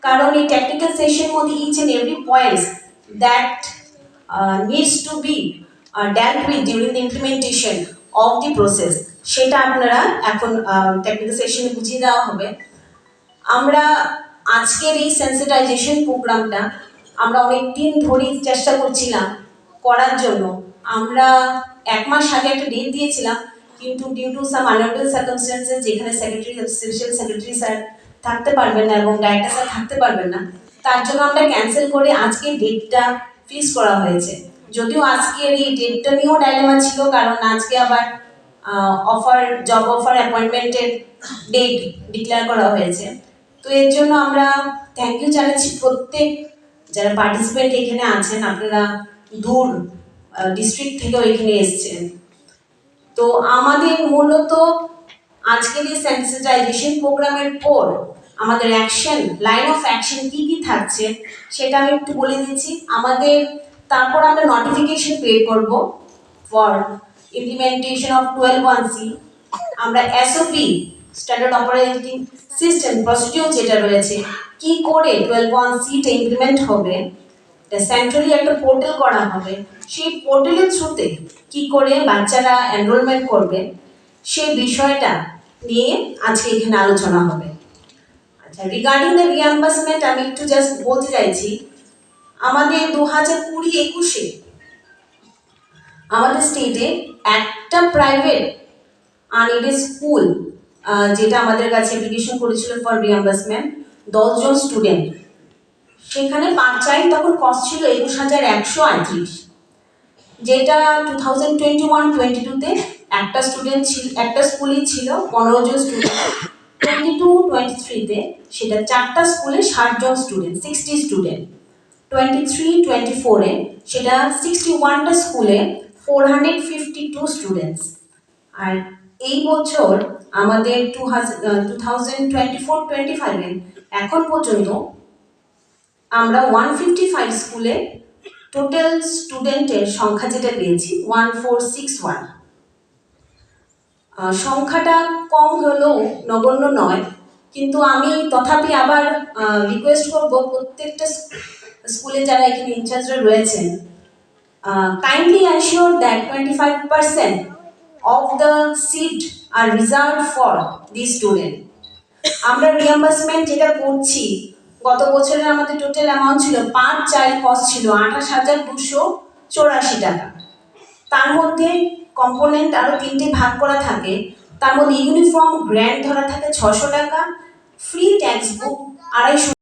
কারণ এই technical session মধ্যে each and every points that needs to be dealt with during the implementation of the process সেটা আপনারা এখন টেকনিক্যাল সেশনে বুঝিয়ে দেওয়া হবে। আমরা আজকের এই সেন্সিটাইজেশন প্রোগ্রামটা আমরা অনেক দিন ধরেই চেষ্টা করছিলাম করার জন্য। আমরা 1 মাস আগে একটা ডেট দিয়েছিলাম, কিন্তু due to some unavailable circumstances যেখানে স্পেশাল সেক্রেটারি স্যার থাকতে পারবেন না এবং ডাইরেক্টর স্যার থাকতে পারবেন না, তার জন্য আমরা ক্যান্সেল করে আজকে ডেটটা ফিক্স করা হয়েছে। যদিও আজকের এই ডেটটা নিয়েও ডাইলেমা ছিল, কারণ আজকে আবার জব অফার অ্যাপয়েন্টমেন্টের ডেট ডিক্লেয়ার করা হয়েছে। তো এর জন্য আমরা থ্যাংক ইউ জানাচ্ছি প্রত্যেক যারা পার্টিসিপেন্ট এখানে আছেন, আপনারা দূর ডিস্ট্রিক্ট থেকেও এখানে এসছেন। তো আমাদের মূলত আজকের এই সেন্সিটাইজেশন প্রোগ্রামের পর আমাদের অ্যাকশন লাইন অফ অ্যাকশন কি কি থাকছে সেটা আমি একটু বলে দিচ্ছি। আমাদের তারপর আমরা নোটিফিকেশন পে করব ফর ইমপ্লিমেন্টেশন অফ 12(1)C। আমরা SOP standard operating system procedure যেটা রয়েছে কি করে 12(1)C টা ইমপ্লিমেন্ট হবে, সেন্ট্রালি একটা পোর্টাল করা হবে, সেই পোর্টালের থ্রুতে কি করে বাচ্চারা এনরোলমেন্ট করবে সেই বিষয়টা নিয়ে আজকে এখানে আলোচনা হবে। আচ্ছা, রিগার্ডিং দ্য রিএম্বার্সমেন্ট আমি একটু জাস্ট বলতে চাইছি, আমাদের 2020-21 আমাদের স্টেটে একটা প্রাইভেট আনএডেড স্কুল যেটা আমাদের কাছে অ্যাপ্লিকেশন করেছিল ফর রিএম্বার্সমেন্ট, 10 জন স্টুডেন্ট, সেখানে পার চাইল্ড তখন কস্ট ছিল 21,138, যেটা 2021-22-তে একটা স্কুলই ছিল 15 জন স্টুডেন্ট, 22-23-তে সেটা 4টা স্কুলে 60 জন স্টুডেন্ট 60 স্টুডেন্ট, 23-24-এ সেটা 61টা স্কুলে 452 স্টুডেন্টস। আর এই বছর আমাদের 2024-25-এ এখন পর্যন্ত আমরা 155 স্কুলে টোটাল স্টুডেন্টের সংখ্যা যেটা পেয়েছি 1461। সংখ্যাটা কম হলেও নগণ্য নয়, কিন্তু আমি তথাপি আবার রিকোয়েস্ট করব প্রত্যেকটা স্কুলে যারা এখানে ইনচার্জরা রয়েছেন, kindly ensure that 25% of the seat are reserved for these students. আমরা রিএম্বার্সমেন্ট যেটা করছি, গত বছরের আমাদের টোটাল অ্যামাউন্ট ছিল পার চাইল্ড কস্ট ছিল 28,284 টাকা। তার মধ্যে কম্পোনেন্ট আরো 3টে ভাগ করা থাকে, তার মধ্যে ইউনিফর্ম গ্র্যান্ড ধরা থাকে 600 টাকা, ফ্রি টেক্সট বুক 250